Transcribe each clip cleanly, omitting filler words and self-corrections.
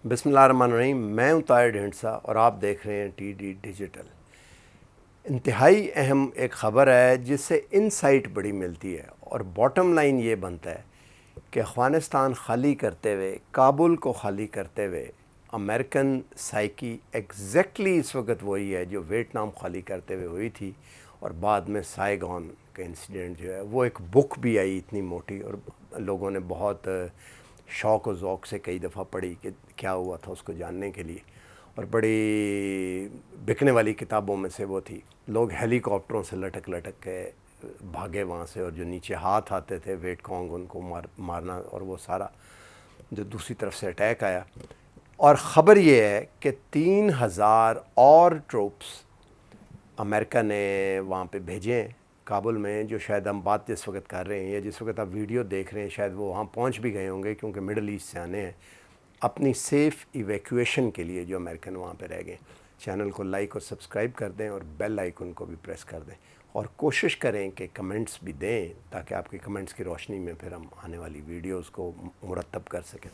بسم اللہ الرحمن الرحیم. میں ہوں طاہر ڈھینڈسا اور آپ دیکھ رہے ہیں ٹی ڈی ڈیجیٹل. انتہائی اہم ایک خبر ہے جس سے انسائٹ بڑی ملتی ہے اور باٹم لائن یہ بنتا ہے کہ افغانستان خالی کرتے ہوئے، کابل کو خالی کرتے ہوئے امریکن سائیکی ایگزیکٹلی اس وقت وہی ہے جو ویتنام خالی کرتے ہوئے ہوئی تھی. اور بعد میں سائیگون کا انسیڈنٹ جو ہے وہ ایک بک بھی آئی اتنی موٹی اور لوگوں نے بہت شوق و ذوق سے کئی دفعہ پڑھی کہ کیا ہوا تھا اس کو جاننے کے لیے. اور بڑی بکنے والی کتابوں میں سے وہ تھی. لوگ ہیلی کاپٹروں سے لٹک لٹک کے بھاگے وہاں سے، اور جو نیچے ہاتھ آتے تھے ویٹ کانگ ان کو مارنا، اور وہ سارا جو دوسری طرف سے اٹیک آیا. اور خبر یہ ہے کہ 3,000 اور ٹروپس امریکہ نے وہاں پہ بھیجے ہیں کابل میں. جو شاید ہم بات جس وقت کر رہے ہیں یا جس وقت آپ ویڈیو دیکھ رہے ہیں شاید وہ وہاں پہنچ بھی گئے ہوں گے، کیونکہ مڈل ایسٹ سے آنے ہیں اپنی سیف ایویکویشن کے لیے جو امریکن وہاں پہ رہ گئے. چینل کو لائک اور سبسکرائب کر دیں اور بیل آئیکن کو بھی پریس کر دیں، اور کوشش کریں کہ کمنٹس بھی دیں تاکہ آپ کے کمنٹس کی روشنی میں پھر ہم آنے والی ویڈیوز کو مرتب کر سکیں.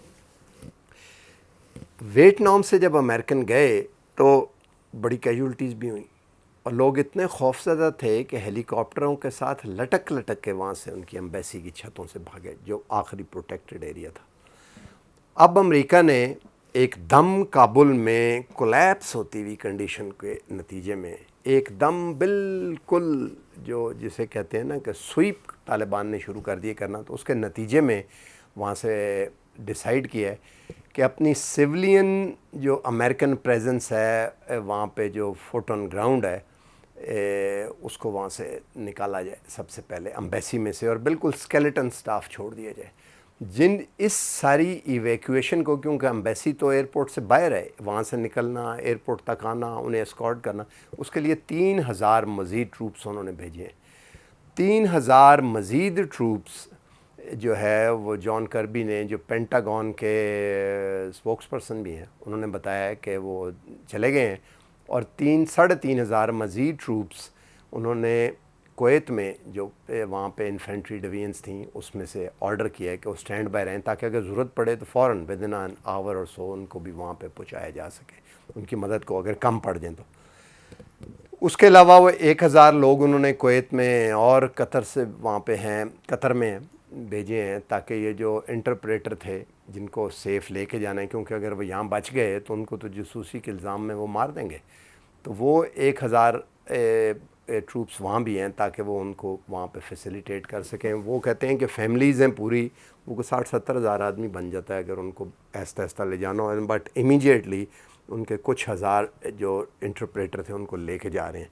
ویتنام سے جب امریکن گئے تو بڑی کیجولٹیز بھی ہوئیں، اور لوگ اتنے خوفزدہ تھے کہ ہیلی کاپٹروں کے ساتھ لٹک لٹک کے وہاں سے ان کی ایمبیسی کی چھتوں سے بھاگے جو آخری پروٹیکٹڈ ایریا تھا. اب امریکہ نے ایک دم کابل میں کولیپس ہوتی ہوئی کنڈیشن کے نتیجے میں ایک دم بالکل جو جسے کہتے ہیں نا کہ سویپ طالبان نے شروع کر دیے کرنا، تو اس کے نتیجے میں وہاں سے ڈیسائیڈ کیا ہے کہ اپنی سولین جو امریکن پریزنس ہے وہاں پہ جو فوٹ آن گراؤنڈ ہے اس کو وہاں سے نکالا جائے سب سے پہلے ایمبیسی میں سے، اور بالکل اسکیلیٹن سٹاف چھوڑ دیا جائے. اس ساری ایویکویشن کو، کیونکہ ایمبیسی تو ایئرپورٹ سے باہر ہے، وہاں سے نکلنا، ایئرپورٹ تک آنا، انہیں اسکارٹ کرنا، اس کے لیے 3,000 مزید ٹروپس انہوں نے بھیجے ہیں. 3,000 مزید ٹروپس جو ہے وہ جان کربی نے، جو پینٹاگون کے اسپوکس پرسن بھی ہیں، انہوں نے بتایا ہے کہ وہ چلے گئے ہیں. اور 3,500 مزید ٹروپس انہوں نے کویت میں جو وہاں پہ انفینٹری ڈویژنس تھیں اس میں سے آرڈر کیا ہے کہ وہ اسٹینڈ بائی رہیں، تاکہ اگر ضرورت پڑے تو فوراً ودن این آور اور سو ان کو بھی وہاں پہ پہنچایا جا سکے، ان کی مدد کو اگر کم پڑ جائیں تو. اس کے علاوہ وہ 1,000 لوگ انہوں نے کویت میں اور قطر سے وہاں پہ ہیں، قطر میں بھیجے ہیں، تاکہ یہ جو انٹرپریٹر تھے جن کو سیف لے کے جانا ہے، کیونکہ اگر وہ یہاں بچ گئے تو ان کو تو جاسوسی کے الزام میں وہ مار دیں گے. تو وہ 1,000 ٹروپس وہاں بھی ہیں تاکہ وہ ان کو وہاں پہ فیسیلیٹیٹ کر سکیں. وہ کہتے ہیں کہ فیملیز ہیں پوری، وہ 60-70 ہزار آدمی بن جاتا ہے اگر ان کو آہستہ آہستہ لے جانا ہو، بٹ امیجیٹلی ان کے کچھ ہزار جو انٹرپریٹر تھے ان کو لے کے جا رہے ہیں.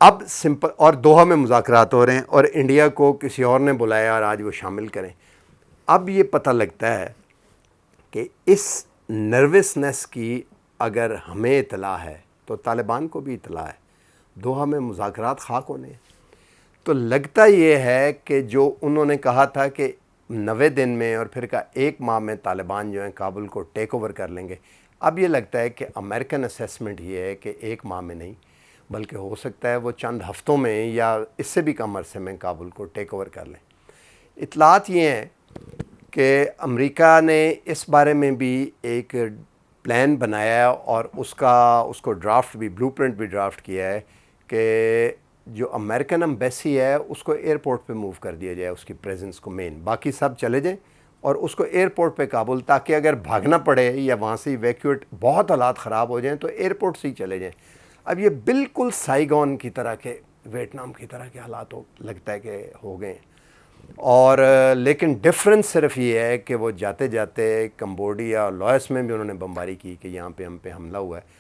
اب سمپل، اور دوحہ میں مذاکرات ہو رہے ہیں اور انڈیا کو کسی اور نے بلایا اور آج وہ شامل کریں. اب یہ پتہ لگتا ہے کہ اس نروسنس کی اگر ہمیں اطلاع ہے تو طالبان کو بھی اطلاع ہے. دوحہ میں مذاکرات خاک ہونے ہیں. تو لگتا یہ ہے کہ جو انہوں نے کہا تھا کہ 90 دن میں اور پھر کا 1 ماہ میں طالبان جو ہیں کابل کو ٹیک اوور کر لیں گے، اب یہ لگتا ہے کہ امریکن اسیسمنٹ یہ ہے کہ 1 ماہ میں نہیں، بلکہ ہو سکتا ہے وہ چند ہفتوں میں یا اس سے بھی کم عرصے میں کابل کو ٹیک اوور کر لیں. اطلاعات یہ ہیں کہ امریکہ نے اس بارے میں بھی ایک پلان بنایا ہے اور اس کو ڈرافٹ بھی، بلو پرنٹ بھی ڈرافٹ کیا ہے کہ جو امریکن ایمبیسی ہے اس کو ایئرپورٹ پہ موو کر دیا جائے، اس کی پریزنس کو مین، باقی سب چلے جائیں اور اس کو ایئرپورٹ پہ کابل، تاکہ اگر بھاگنا پڑے یا وہاں سے ایویکویٹ بہت حالات خراب ہو جائیں تو ایئرپورٹ سے ہی چلے جائیں. اب یہ بالکل سائیگون کی طرح کے، ویتنام کی طرح کے حالات لگتا ہے کہ ہو گئے ہیں. اور لیکن ڈفرنس صرف یہ ہے کہ وہ جاتے جاتے کمبوڈیا اور لاؤس میں بھی انہوں نے بمباری کی کہ یہاں پہ ہم پہ حملہ ہوا ہے،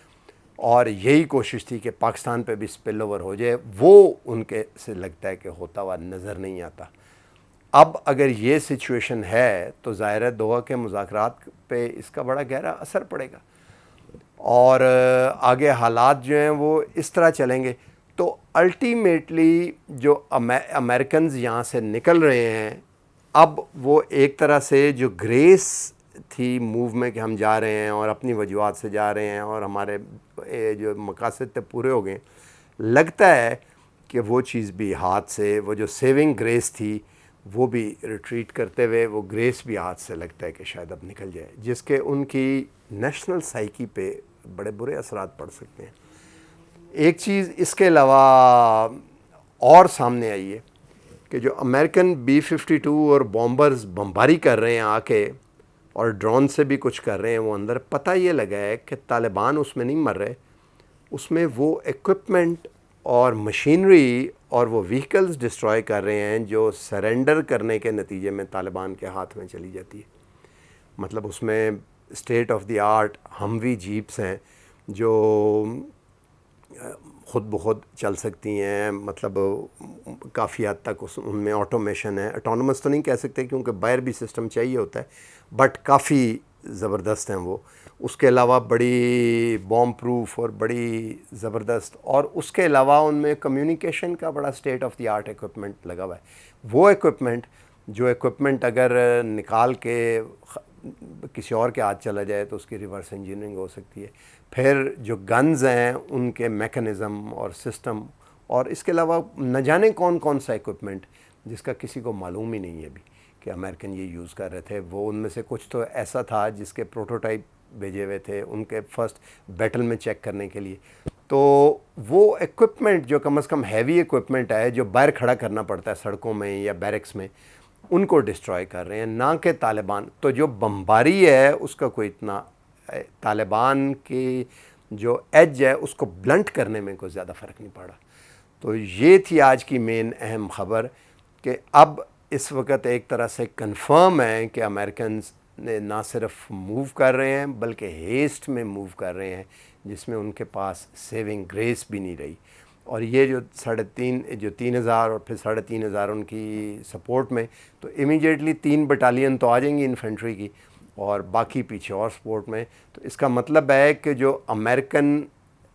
اور یہی کوشش تھی کہ پاکستان پہ بھی سپل اوور ہو جائے. وہ ان کے سے لگتا ہے کہ ہوتا ہوا نظر نہیں آتا. اب اگر یہ سچویشن ہے تو ظاہر ہے دوحہ کے مذاکرات پہ اس کا بڑا گہرا اثر پڑے گا، اور آگے حالات جو ہیں وہ اس طرح چلیں گے. تو الٹیمیٹلی جو امریکنز یہاں سے نکل رہے ہیں، اب وہ ایک طرح سے جو گریس تھی موو میں کہ ہم جا رہے ہیں اور اپنی وجوہات سے جا رہے ہیں اور ہمارے جو مقاصد تھے پورے ہو گئے، لگتا ہے کہ وہ چیز بھی ہاتھ سے، وہ جو سیونگ گریس تھی وہ بھی ریٹریٹ کرتے ہوئے وہ گریس بھی ہاتھ سے لگتا ہے کہ شاید اب نکل جائے، جس کے ان کی نیشنل سائیکی پہ بڑے برے اثرات پڑ سکتے ہیں۔ ایک چیز اس کے علاوہ اور سامنے آئی ہے کہ جو امریکن B-52 اور بامبرز بمباری کر رہے ہیں آ کے اور ڈرون سے بھی کچھ کر رہے ہیں، وہ اندر پتہ یہ لگا ہے کہ طالبان اس میں نہیں مر رہے، اس میں وہ ایکوپمنٹ اور مشینری اور وہ وہیکلز ڈسٹروائے کر رہے ہیں جو سرنڈر کرنے کے نتیجے میں طالبان کے ہاتھ میں چلی جاتی ہے۔ مطلب اس میں state of the art Humvee jeeps ہیں جو خود بخود چل سکتی ہیں، مطلب کافی حد تک ان میں آٹومیشن ہے، اٹونومس تو نہیں کہہ سکتے کیونکہ باہر بھی سسٹم چاہیے ہوتا ہے، بٹ کافی زبردست ہیں وہ۔ اس کے علاوہ بڑی بوم پروف اور بڑی زبردست، اور اس کے علاوہ ان میں کمیونیکیشن کا بڑا state of the art equipment لگا ہوا ہے۔ وہ ایکوپمنٹ اگر نکال کے کسی اور کے ہاتھ چلا جائے تو اس کی ریورس انجینئرنگ ہو سکتی ہے۔ پھر جو گنز ہیں ان کے میکانزم اور سسٹم، اور اس کے علاوہ نہ جانے کون کون سا ایکوپمنٹ جس کا کسی کو معلوم ہی نہیں ہے ابھی کہ امریکن یہ یوز کر رہے تھے۔ وہ ان میں سے کچھ تو ایسا تھا جس کے پروٹوٹائپ بھیجے ہوئے تھے ان کے فرسٹ بیٹل میں چیک کرنے کے لیے۔ تو وہ ایکوپمنٹ جو کم از کم ہیوی ایکوپمنٹ ہے جو باہر کھڑا کرنا پڑتا ہے سڑکوں میں یا بیرکس میں، ان کو ڈسٹرائے کر رہے ہیں، نہ کہ طالبان۔ تو جو بمباری ہے اس کا کوئی اتنا طالبان کی جو ایج ہے اس کو بلنٹ کرنے میں کوئی زیادہ فرق نہیں پڑا۔ تو یہ تھی آج کی مین اہم خبر کہ اب اس وقت ایک طرح سے کنفرم ہے کہ امریکنز نے نہ صرف موو کر رہے ہیں بلکہ ہیسٹ میں موو کر رہے ہیں، جس میں ان کے پاس سیونگ گریس بھی نہیں رہی۔ اور یہ جو 3,500 اور پھر 3,500 ان کی سپورٹ میں، تو امیجیٹلی 3 بٹالین تو آ جائیں گی انفینٹری کی اور باقی پیچھے اور سپورٹ میں۔ تو اس کا مطلب ہے کہ جو امریکن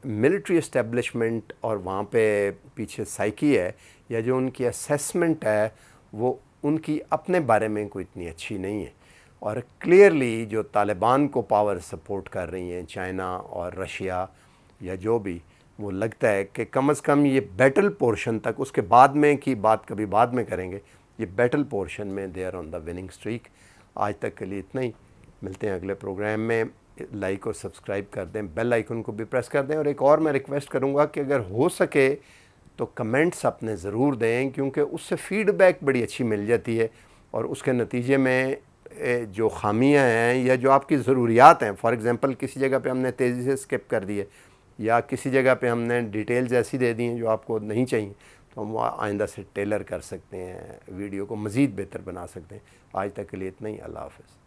ملٹری اسٹیبلشمنٹ اور وہاں پہ پیچھے سائیکی ہے یا جو ان کی اسیسمنٹ ہے وہ ان کی اپنے بارے میں کوئی اتنی اچھی نہیں ہے، اور کلیئرلی جو طالبان کو پاور سپورٹ کر رہی ہیں چائنا اور رشیا یا جو بھی، وہ لگتا ہے کہ کم از کم یہ بیٹل پورشن تک، اس کے بعد میں کی بات کبھی بعد میں کریں گے، یہ بیٹل پورشن میں they are on the winning streak. آج تک کے لیے اتنا ہی، ملتے ہیں اگلے پروگرام میں۔ لائک اور سبسکرائب کر دیں، بیل آئیکن کو بھی پریس کر دیں، اور ایک اور میں ریکویسٹ کروں گا کہ اگر ہو سکے تو کمنٹس اپنے ضرور دیں، کیونکہ اس سے فیڈ بیک بڑی اچھی مل جاتی ہے، اور اس کے نتیجے میں جو خامیاں ہیں یا جو آپ کی ضروریات ہیں، فار ایگزامپل کسی جگہ پہ ہم نے تیزی سے اسکپ کر دیے یا کسی جگہ پہ ہم نے ڈیٹیلز ایسی دے دی ہیں جو آپ کو نہیں چاہیے، تو ہم وہ آئندہ سے ٹیلر کر سکتے ہیں، ویڈیو کو مزید بہتر بنا سکتے ہیں۔ آج تک کے لیے اتنا ہی، اللہ حافظ۔